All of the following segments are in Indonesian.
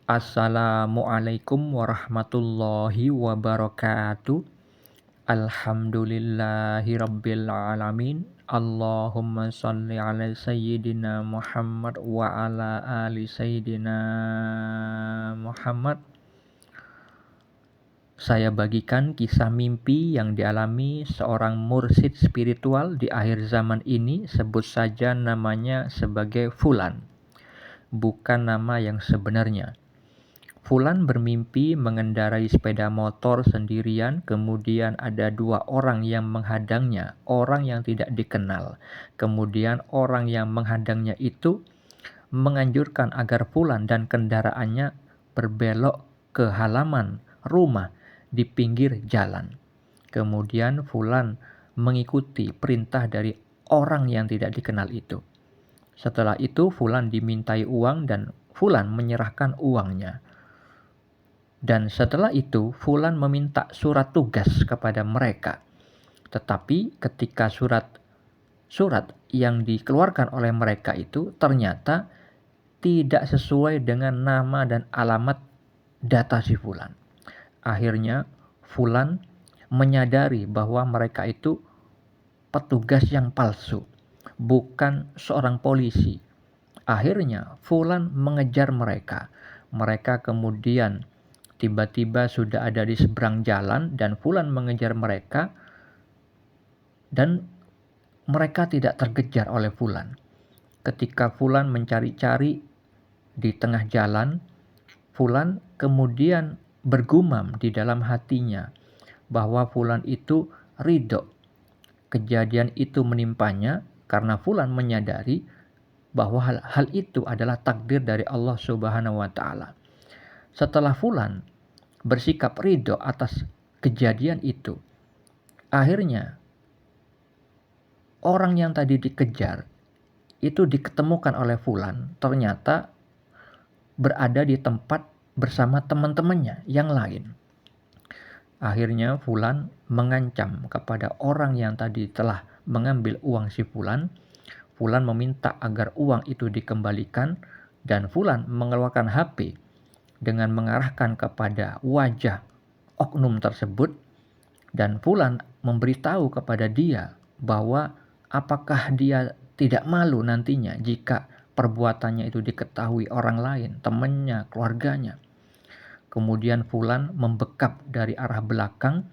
Assalamualaikum warahmatullahi wabarakatuh. Alhamdulillahi rabbil alamin. Allahumma shalli ala sayyidina Muhammad wa ala ali sayyidina Muhammad. Saya bagikan kisah mimpi yang dialami seorang mursyid spiritual di akhir zaman ini. Sebut saja namanya sebagai Fulan, bukan nama yang sebenarnya. Fulan bermimpi mengendarai sepeda motor sendirian, kemudian ada dua orang yang menghadangnya, orang yang tidak dikenal. Kemudian orang yang menghadangnya itu menganjurkan agar Fulan dan kendaraannya berbelok ke halaman rumah di pinggir jalan. Kemudian Fulan mengikuti perintah dari orang yang tidak dikenal itu. Setelah itu Fulan dimintai uang dan Fulan menyerahkan uangnya. Dan setelah itu Fulan meminta surat tugas kepada mereka. Tetapi ketika surat yang dikeluarkan oleh mereka itu ternyata tidak sesuai dengan nama dan alamat data si Fulan. Akhirnya Fulan menyadari bahwa mereka itu petugas yang palsu, bukan seorang polisi. Akhirnya Fulan mengejar mereka. Mereka kemudian tiba-tiba sudah ada di seberang jalan dan Fulan mengejar mereka dan mereka tidak terkejar oleh Fulan. Ketika Fulan mencari-cari di tengah jalan, Fulan kemudian bergumam di dalam hatinya bahwa Fulan itu ridho kejadian itu menimpanya karena Fulan menyadari bahwa hal itu adalah takdir dari Allah Subhanahu wa taala. Setelah Fulan bersikap ridho atas kejadian itu, akhirnya orang yang tadi dikejar itu diketemukan oleh Fulan ternyata berada di tempat bersama teman-temannya yang lain. Akhirnya Fulan mengancam kepada orang yang tadi telah mengambil uang si Fulan. Fulan meminta agar uang itu dikembalikan dan Fulan mengeluarkan HP dengan mengarahkan kepada wajah oknum tersebut dan Fulan memberitahu kepada dia bahwa apakah dia tidak malu nantinya jika perbuatannya itu diketahui orang lain, temannya, keluarganya. Kemudian Fulan membekap dari arah belakang,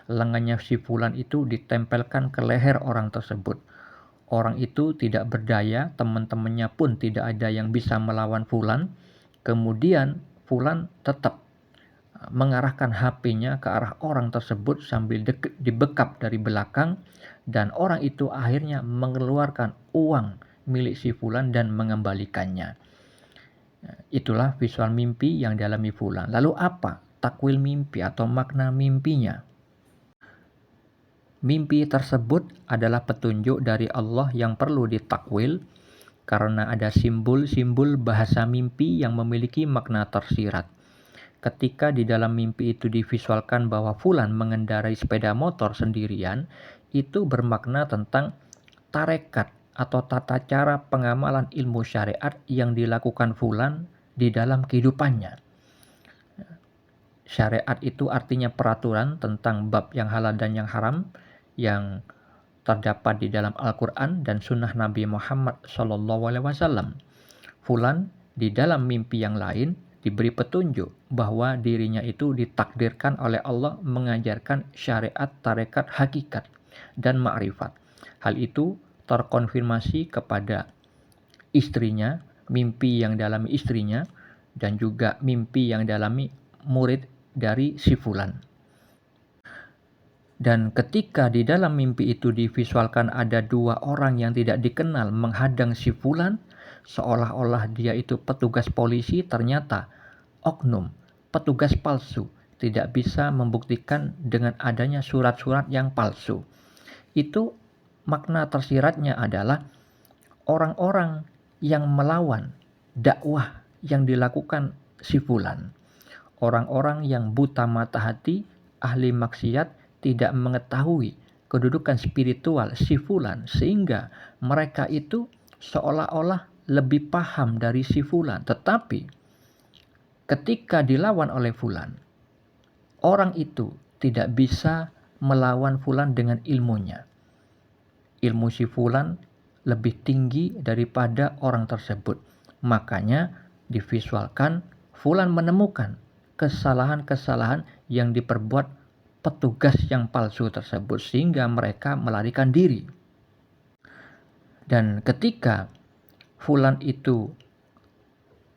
lengannya si Fulan itu ditempelkan ke leher orang tersebut. Orang itu tidak berdaya, teman-temannya pun tidak ada yang bisa melawan Fulan. Kemudian Fulan tetap mengarahkan HP-nya ke arah orang tersebut sambil dibekap dari belakang dan orang itu akhirnya mengeluarkan uang milik si Fulan dan mengembalikannya. Itulah visual mimpi yang dialami Fulan. Lalu apa takwil mimpi atau makna mimpinya? Mimpi tersebut adalah petunjuk dari Allah yang perlu ditakwil karena ada simbol-simbol bahasa mimpi yang memiliki makna tersirat. Ketika di dalam mimpi itu divisualkan bahwa Fulan mengendarai sepeda motor sendirian, itu bermakna tentang tarekat atau tata cara pengamalan ilmu syariat yang dilakukan Fulan di dalam kehidupannya. Syariat itu artinya peraturan tentang bab yang halal dan yang haram yang terdapat di dalam Al-Quran dan sunnah Nabi Muhammad SAW. Fulan di dalam mimpi yang lain diberi petunjuk bahwa dirinya itu ditakdirkan oleh Allah mengajarkan syariat, tarekat, hakikat, dan ma'rifat. Hal itu terkonfirmasi kepada istrinya, mimpi yang dialami istrinya, dan juga mimpi yang dialami murid dari si Fulan. Dan ketika di dalam mimpi itu divisualkan ada dua orang yang tidak dikenal menghadang si Fulan, seolah-olah dia itu petugas polisi, ternyata oknum, petugas palsu, tidak bisa membuktikan dengan adanya surat-surat yang palsu. Itu makna tersiratnya adalah orang-orang yang melawan dakwah yang dilakukan si Fulan. Orang-orang yang buta mata hati, ahli maksiat, tidak mengetahui kedudukan spiritual si Fulan sehingga mereka itu seolah-olah lebih paham dari si Fulan. Tetapi ketika dilawan oleh fulan, orang itu tidak bisa melawan fulan dengan ilmunya. Ilmu si fulan lebih tinggi daripada orang tersebut. Makanya divisualkan fulan menemukan kesalahan-kesalahan yang diperbuat petugas yang palsu tersebut sehingga mereka melarikan diri. Dan ketika fulan itu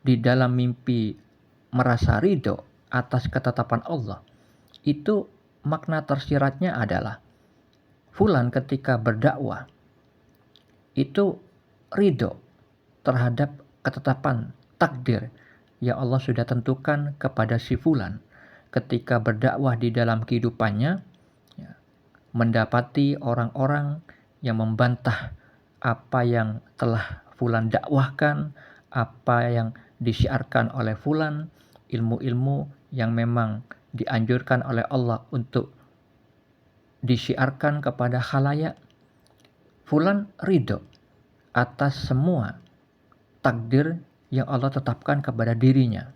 di dalam mimpi merasa ridho atas ketetapan Allah, itu makna tersiratnya adalah fulan ketika berdakwah itu ridho terhadap ketetapan takdir yang Allah sudah tentukan kepada si fulan. Ketika berdakwah di dalam kehidupannya, ya, mendapati orang-orang yang membantah apa yang telah fulan dakwahkan, apa yang disiarkan oleh fulan, ilmu-ilmu yang memang dianjurkan oleh Allah untuk disiarkan kepada khalayak, fulan ridho atas semua takdir yang Allah tetapkan kepada dirinya.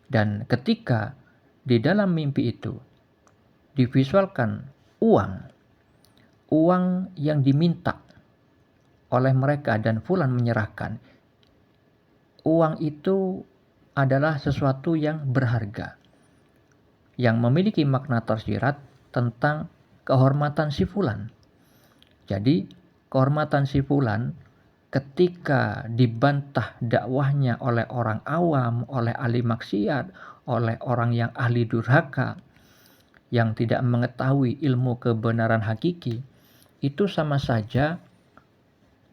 Dan ketika di dalam mimpi itu divisualkan uang yang diminta oleh mereka dan fulan menyerahkan, uang itu adalah sesuatu yang berharga, yang memiliki makna tersirat tentang kehormatan si fulan. Jadi kehormatan si fulan ketika dibantah dakwahnya oleh orang awam, oleh ahli maksiat, oleh orang yang ahli durhaka, yang tidak mengetahui ilmu kebenaran hakiki, itu sama saja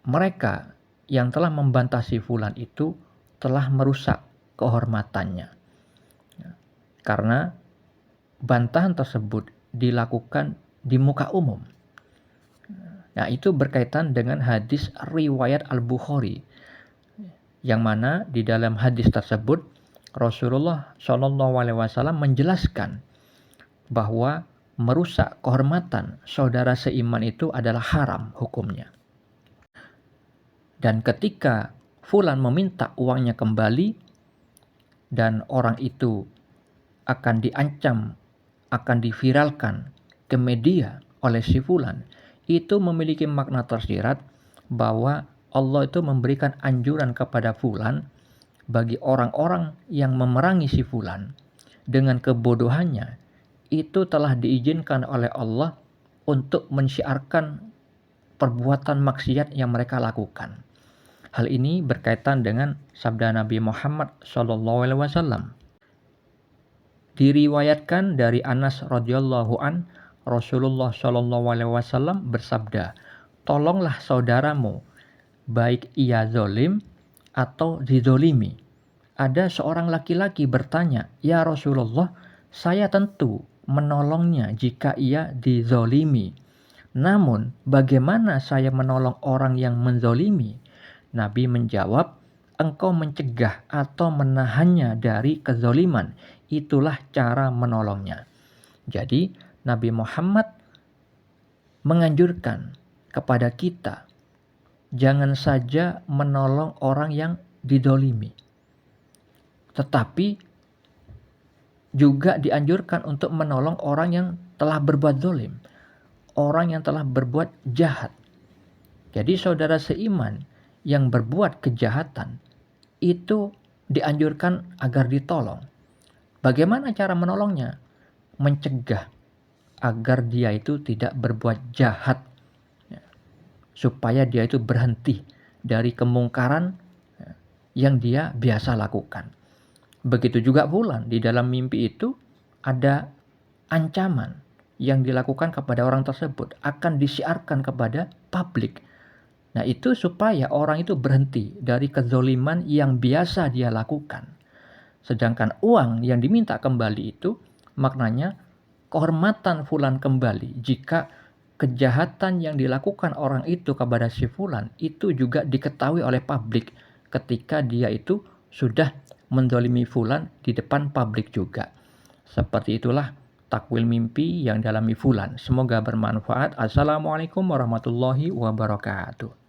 mereka yang telah membantah si fulan itu telah merusak kehormatannya. Karena bantahan tersebut dilakukan di muka umum. Nah, itu berkaitan dengan hadis riwayat Al-Bukhari, yang mana di dalam hadis tersebut Rasulullah SAW menjelaskan bahwa merusak kehormatan saudara seiman itu adalah haram hukumnya. Dan ketika fulan meminta uangnya kembali dan orang itu akan diancam, akan diviralkan ke media oleh si fulan, itu memiliki makna tersirat bahwa Allah itu memberikan anjuran kepada fulan bagi orang-orang yang memerangi si fulan dengan kebodohannya, itu telah diizinkan oleh Allah untuk mensiarkan perbuatan maksiat yang mereka lakukan. Hal ini berkaitan dengan sabda Nabi Muhammad SAW. Diriwayatkan dari Anas radhiyallahu an, Rasulullah SAW bersabda, "Tolonglah saudaramu, baik ia zolim atau dizolimi." Ada seorang laki-laki bertanya, "Ya Rasulullah, saya tentu menolongnya jika ia dizolimi. Namun, bagaimana saya menolong orang yang menzolimi?" Nabi menjawab, "Engkau mencegah atau menahannya dari kezoliman. Itulah cara menolongnya." Jadi, Nabi Muhammad menganjurkan kepada kita jangan saja menolong orang yang didolimi, tetapi juga dianjurkan untuk menolong orang yang telah berbuat zolim, orang yang telah berbuat jahat. Jadi saudara seiman yang berbuat kejahatan itu dianjurkan agar ditolong. Bagaimana cara menolongnya? Mencegah agar dia itu tidak berbuat jahat, supaya dia itu berhenti dari kemungkaran yang dia biasa lakukan. Begitu juga fulan, di dalam mimpi itu ada ancaman yang dilakukan kepada orang tersebut akan disiarkan kepada publik. Nah, itu supaya orang itu berhenti dari kezoliman yang biasa dia lakukan. Sedangkan uang yang diminta kembali itu maknanya kehormatan fulan kembali jika kejahatan yang dilakukan orang itu kepada si fulan itu juga diketahui oleh publik ketika dia itu sudah menzalimi fulan di depan publik juga. Seperti itulah takwil mimpi yang dialami fulan. Semoga bermanfaat. Assalamualaikum warahmatullahi wabarakatuh.